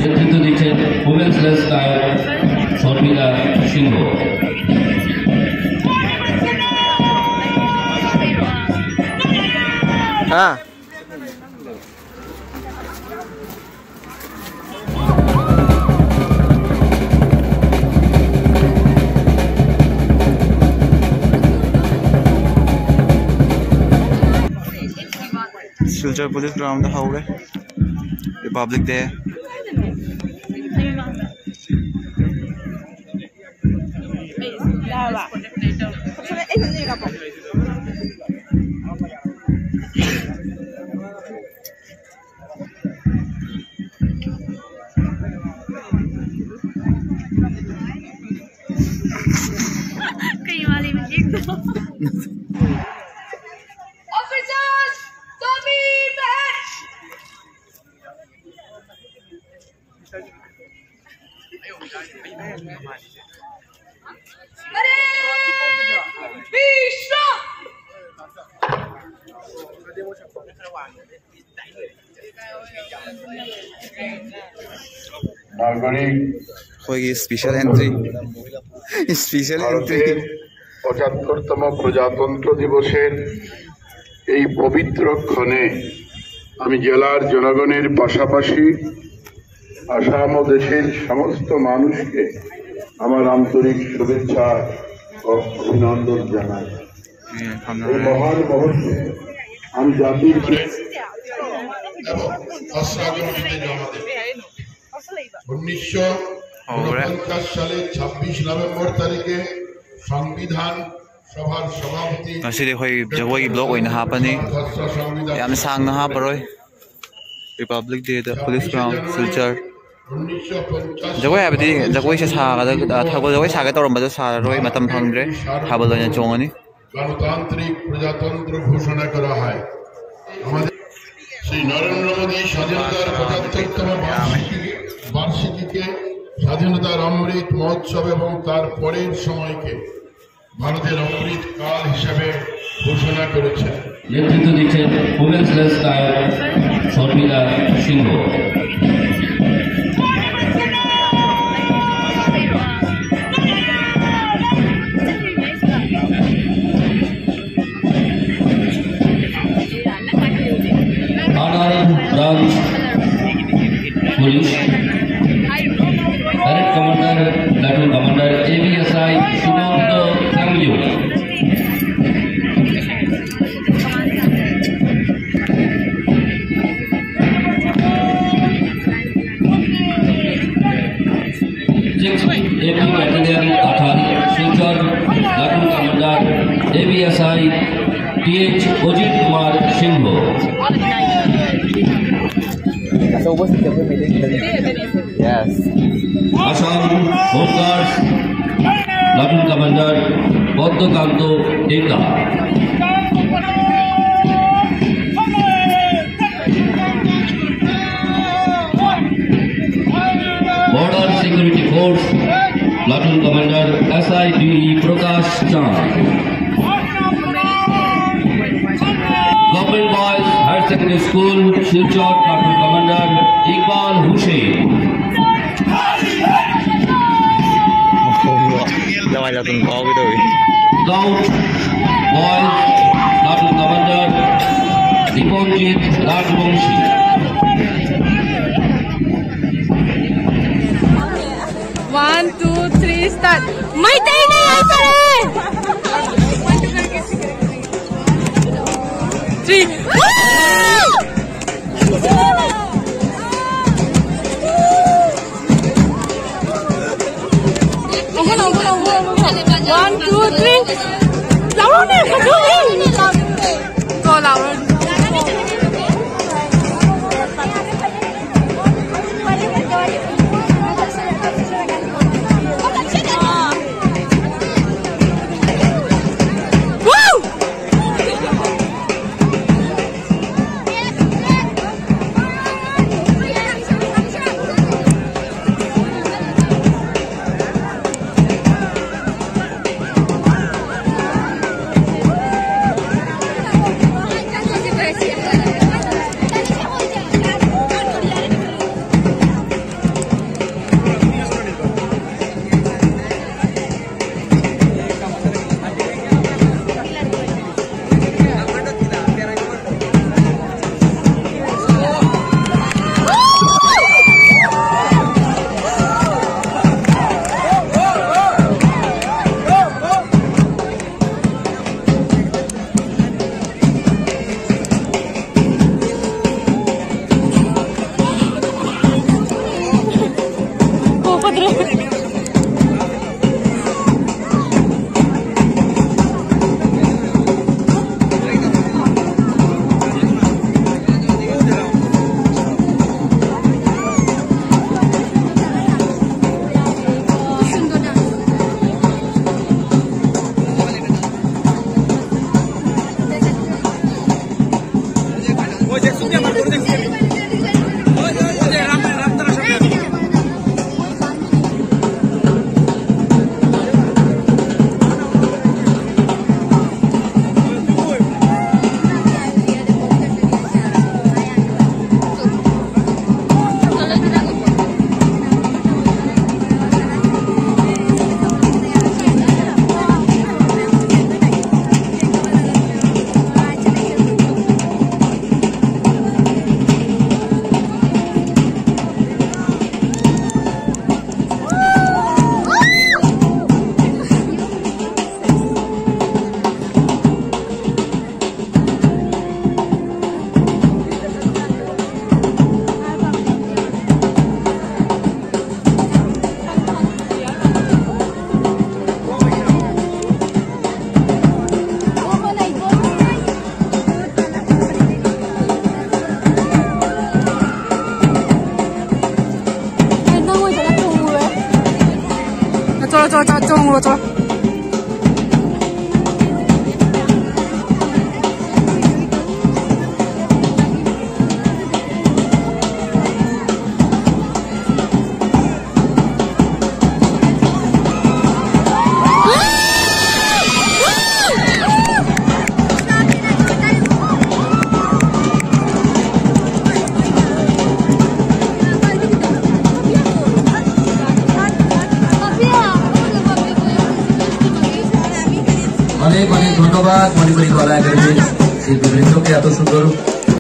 নেতৃত্ব দিচ্ছেন women's wrestler Sharmila সিংহ। হ্যাঁ Silchar Police Ground हो गए रिपब्लिक डे कई वाले में देख दो ऑफिसर्स टॉमी बैच अरे बीशा नागरिक होगी स्पेशल एंट्री 75তম প্রজাতন্ত্র দিবসের এই পবিত্র ক্ষণে আমি জেলার জনগণের পাশাপাশি আসাম ও দেশের সমস্ত মানুষকে আমার আন্তরিক শুভেচ্ছা ও অভিনন্দন জানাই। এই মহান মুহূর্তে আমি জাতির এবং অস্ত্রাগ্রহীতে জমা দেব। 1949 সালে 26 নভেম্বর তারিখে সংবিধান सभार सभापति नसीदे होई जगोई ब्लॉक ओइना हापनी याम सांगना हापरोय Republic Day the police ground Silchar जगोई हाबदी जगोई से सागा थागो जगोई सागा तोरमबा सारोय मतम फंगद्रे हाबल ओइना चोंगनी गणतांत्रिक प्रजातंत्र घोषणा करा है। श्री नरेंद्र मोदी स्वाधीनतार 75तम वार्षिकी के स्वाधीनतार अमृत महोत्सव एवं तार परेर समय के ভারতের অমৃত কাল হিসেবে ঘোষণা করেছে। নেতৃত্ব দিচ্ছেন উমেন্স রেসলার শর্মিলা সিংহ। আনার branch police parade commander platoon commander ABSI Sumanta কামলিও। AP battalion 18 Silchar platoon commander ABSI TH Ajit Kumar Singh. Assam home guards platoon commander Padmakant Teka. Border Security Force platoon commander SIDE Prakash Chand. Government Boys Higher Secondary School Silchar platoon commander Iqbal Hussain. Scout boys platoon commander Dipanjit Rajbanshi. One, two, three, start. मैं तेरी नहीं आई sir. 3. One, two, three. Laura ने करो नहीं। तो Laura. চলো অনেক অনেক ধন্যবাদ মণিপুরি কলা একাডেমির শিল্পীবৃন্দকে এত সুন্দর